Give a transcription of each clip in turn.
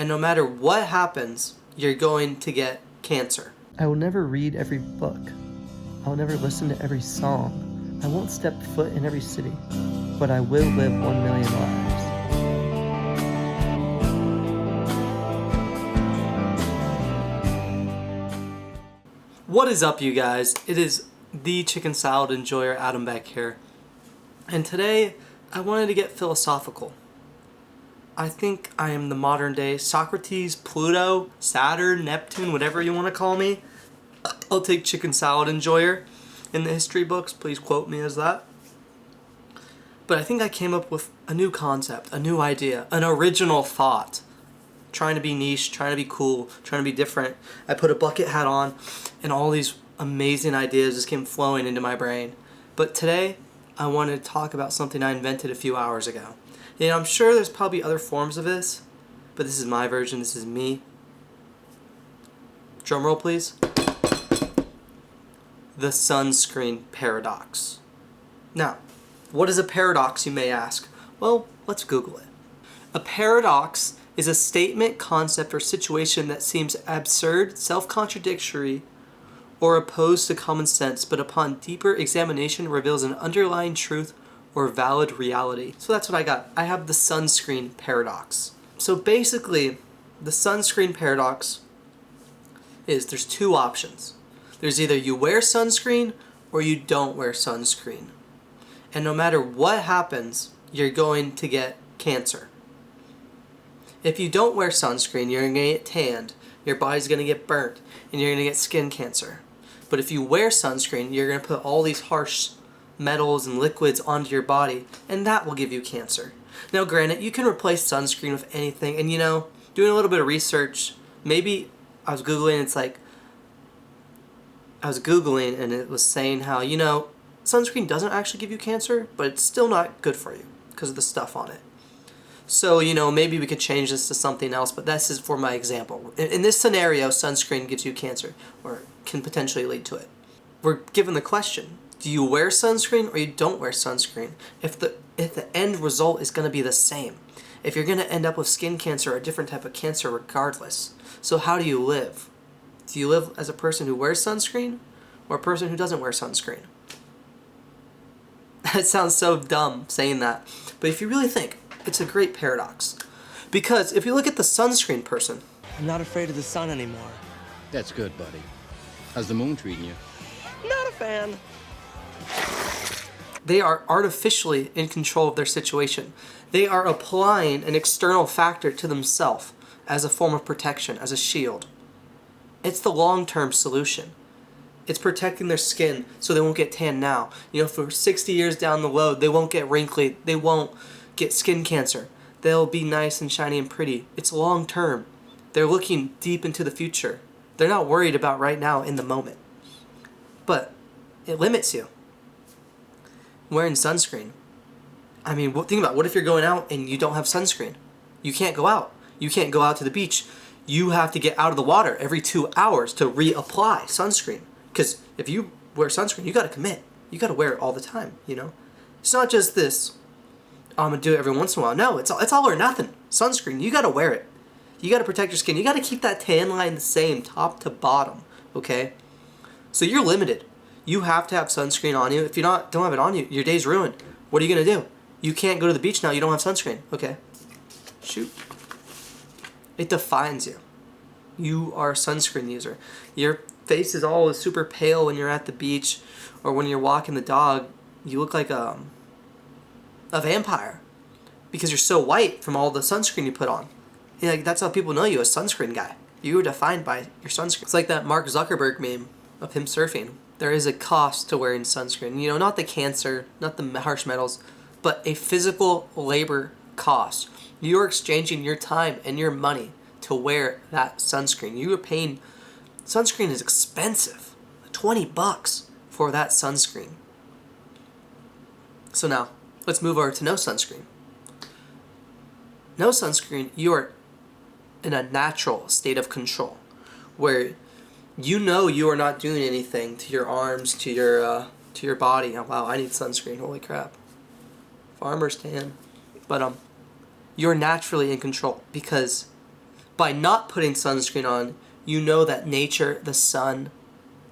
And no matter what happens, you're going to get cancer. I will never read every book. I will never listen to every song. I won't step foot in every city. But I will live 1,000,000 lives. What is up, you guys? It is the chicken salad enjoyer, Adam, back here. And today, I wanted to get philosophical. I think I am the modern day Socrates, Pluto, Saturn, Neptune, whatever you want to call me. I'll take chicken salad enjoyer in the history books. Please quote me as that. But I think I came up with a new concept, a new idea, an original thought. Trying to be niche, trying to be cool, trying to be different. I put a bucket hat on, and all these amazing ideas just came flowing into my brain. But today, I wanted to talk about something I invented a few hours ago. You know, I'm sure there's probably other forms of this, but this is my version, this is me. Drum roll, please. The Sunscreen Paradox. Now, what is a paradox, you may ask? Well, let's Google it. A paradox is a statement, concept, or situation that seems absurd, self-contradictory, or opposed to common sense, but upon deeper examination reveals an underlying truth or valid reality. So that's what I got. I have the Sunscreen Paradox. So basically, the Sunscreen Paradox is there's two options. There's either you wear sunscreen or you don't wear sunscreen. And no matter what happens, you're going to get cancer. If you don't wear sunscreen, you're going to get tanned, your body's going to get burnt, and you're going to get skin cancer. But if you wear sunscreen, you're going to put all these harsh metals and liquids onto your body, and that will give you cancer. Now granted, you can replace sunscreen with anything, and you know, doing a little bit of research, maybe I was Googling and it was saying how, you know, sunscreen doesn't actually give you cancer, but it's still not good for you because of the stuff on it. So, you know, maybe we could change this to something else, but this is for my example. In this scenario, sunscreen gives you cancer, or can potentially lead to it. We're given the question, do you wear sunscreen or you don't wear sunscreen? If the end result is going to be the same. If you're going to end up with skin cancer or a different type of cancer regardless. So how do you live? Do you live as a person who wears sunscreen or a person who doesn't wear sunscreen? That sounds so dumb saying that. But if you really think, it's a great paradox. Because if you look at the sunscreen person, I'm not afraid of the sun anymore. That's good, buddy. How's the moon treating you? Not a fan. They are artificially in control of their situation. They are applying an external factor to themselves as a form of protection, as a shield. It's the long-term solution. It's protecting their skin so they won't get tan now. You know, for 60 years down the road, they won't get wrinkly. They won't get skin cancer. They'll be nice and shiny and pretty. It's long-term. They're looking deep into the future. They're not worried about right now in the moment. But it limits you. Wearing sunscreen. I mean, think about it. What if you're going out and you don't have sunscreen? You can't go out. You can't go out to the beach. You have to get out of the water every 2 hours to reapply sunscreen. Because if you wear sunscreen, you got to commit. You got to wear it all the time, you know? It's not just this, I'm going to do it every once in a while. No, it's all or nothing. Sunscreen, you got to wear it. You got to protect your skin. You got to keep that tan line the same, top to bottom, okay? So you're limited. You have to have sunscreen on you. If you don't have it on you, your day's ruined. What are you going to do? You can't go to the beach now. You don't have sunscreen. Okay. Shoot. It defines you. You are a sunscreen user. Your face is always super pale when you're at the beach or when you're walking the dog. You look like a vampire because you're so white from all the sunscreen you put on. Yeah, that's how people know you, a sunscreen guy. You are defined by your sunscreen. It's like that Mark Zuckerberg meme of him surfing. There is a cost to wearing sunscreen. You know, not the cancer, not the harsh metals, but a physical labor cost. You're exchanging your time and your money to wear that sunscreen. You are paying, sunscreen is expensive. $20 for that sunscreen. So now, let's move over to no sunscreen. No sunscreen, you are in a natural state of control where you know you are not doing anything to your arms, to your body. Oh, wow, I need sunscreen. Holy crap. Farmer's tan. But you're naturally in control because By not putting sunscreen on, you know that nature, the sun,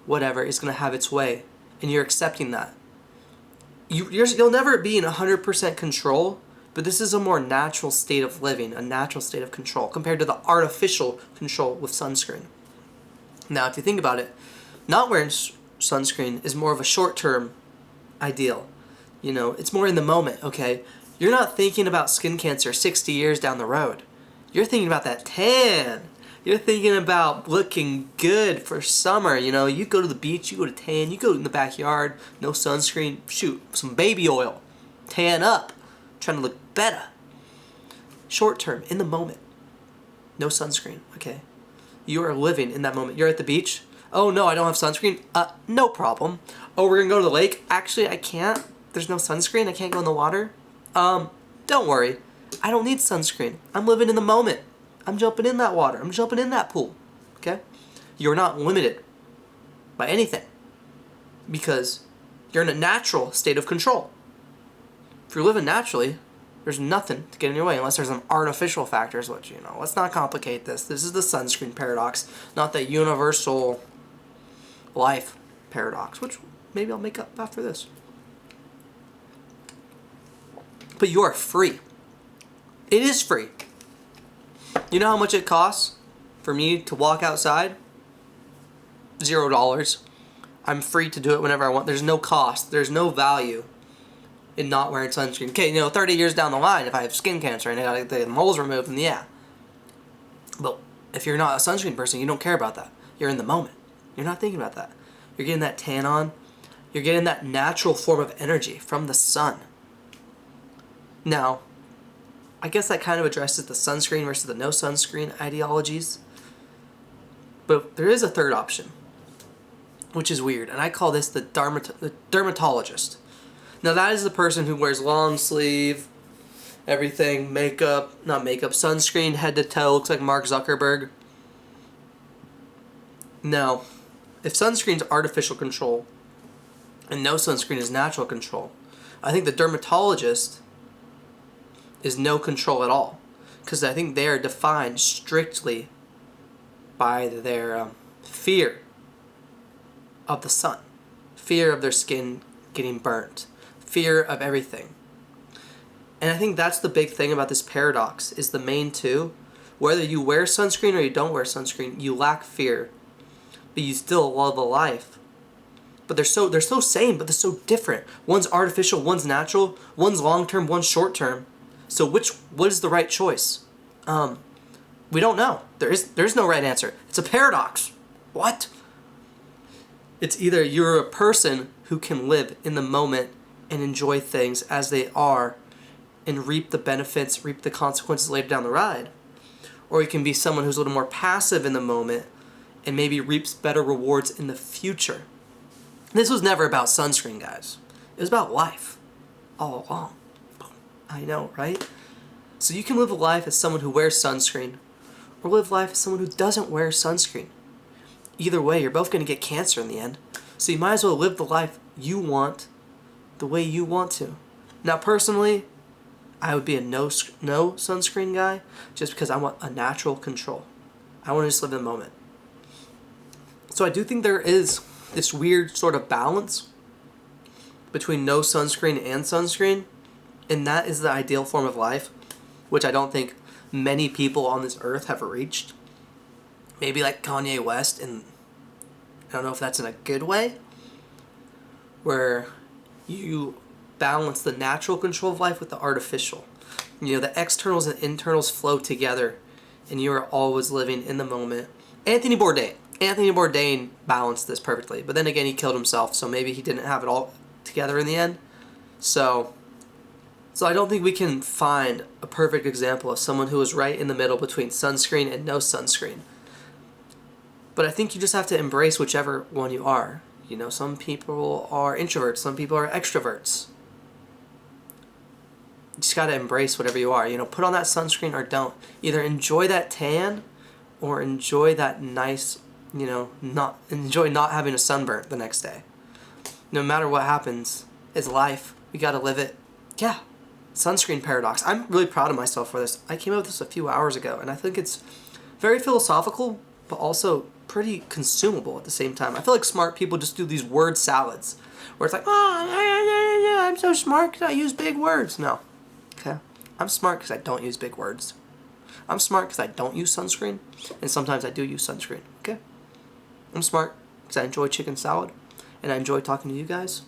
whatever, is going to have its way. And you're accepting that. You'll never be in 100% control, but this is a more natural state of living, a natural state of control, compared to the artificial control with sunscreen. Now, if you think about it, not wearing sunscreen is more of a short-term ideal. You know, it's more in the moment, okay? You're not thinking about skin cancer 60 years down the road. You're thinking about that tan. You're thinking about looking good for summer. You know, you go to the beach, you go to tan, you go in the backyard, no sunscreen, shoot, some baby oil, tan up, trying to look better. Short term, in the moment, no sunscreen, okay? You are living in that moment. You're at the beach. Oh no, I don't have sunscreen. No problem. Oh, we're gonna go to the lake. Actually, I can't. There's no sunscreen. I can't go in the water. Don't worry. I don't need sunscreen. I'm living in the moment. I'm jumping in that water. I'm jumping in that pool. Okay? You're not limited by anything because you're in a natural state of control. If you're living naturally, there's nothing to get in your way unless there's some artificial factors, which, you know, let's not complicate this. This is the sunscreen paradox, not the universal life paradox, which maybe I'll make up after this. But you are free. It is free. You know how much it costs for me to walk outside? $0. I'm free to do it whenever I want. There's no cost. There's no value in not wearing sunscreen. Okay, you know, 30 years down the line, if I have skin cancer and I gotta get the moles removed, then yeah. But if you're not a sunscreen person, you don't care about that. You're in the moment. You're not thinking about that. You're getting that tan on. You're getting that natural form of energy from the sun. Now, I guess that kind of addresses the sunscreen versus the no sunscreen ideologies. But there is a third option, which is weird, and I call this the dermatologist. Now that is the person who wears long sleeve, everything, sunscreen head to toe, looks like Mark Zuckerberg. Now, if sunscreen is artificial control and no sunscreen is natural control, I think the dermatologist is no control at all, because I think they are defined strictly by their fear of the sun, fear of their skin getting burnt, fear of everything. And I think that's the big thing about this paradox, is the main two. Whether you wear sunscreen or you don't wear sunscreen, you lack fear, but you still love a life. But they're so same, but they're so different. One's artificial, one's natural, one's long-term, one's short-term. So what is the right choice? We don't know. There's no right answer. It's a paradox. What? It's either you're a person who can live in the moment and enjoy things as they are and reap the benefits, reap the consequences later down the ride. Or you can be someone who's a little more passive in the moment and maybe reaps better rewards in the future. This was never about sunscreen, guys. It was about life all along. I know, right? So you can live a life as someone who wears sunscreen or live life as someone who doesn't wear sunscreen. Either way, you're both going to get cancer in the end. So you might as well live the life you want the way you want to. Now, personally, I would be a no sunscreen guy just because I want a natural control. I want to just live in the moment. So I do think there is this weird sort of balance between no sunscreen and sunscreen. And that is the ideal form of life, which I don't think many people on this earth have reached. Maybe like Kanye West, and I don't know if that's in a good way, where you balance the natural control of life with the artificial. You know, the externals and internals flow together, and you are always living in the moment. Anthony Bourdain balanced this perfectly, but then again, he killed himself, so maybe he didn't have it all together in the end. So I don't think we can find a perfect example of someone who is right in the middle between sunscreen and no sunscreen. But I think you just have to embrace whichever one you are. You know, some people are introverts, some people are extroverts. You just gotta embrace whatever you are. You know, put on that sunscreen or don't. Either enjoy that tan or enjoy that nice, you know, enjoy not having a sunburn the next day. No matter what happens, it's life. We gotta live it. Yeah. Sunscreen Paradox. I'm really proud of myself for this. I came up with this a few hours ago, and I think it's Very philosophical, but also pretty consumable at the same time. I feel like smart people just do these word salads, where it's like, oh, I'm so smart because I use big words. No. Okay? I'm smart because I don't use big words. I'm smart because I don't use sunscreen, and sometimes I do use sunscreen. Okay? I'm smart because I enjoy chicken salad, and I enjoy talking to you guys.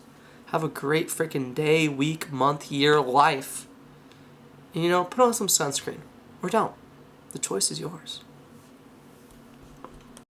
Have a great freaking day, week, month, year, life. And, put on some sunscreen. Or don't. The choice is yours.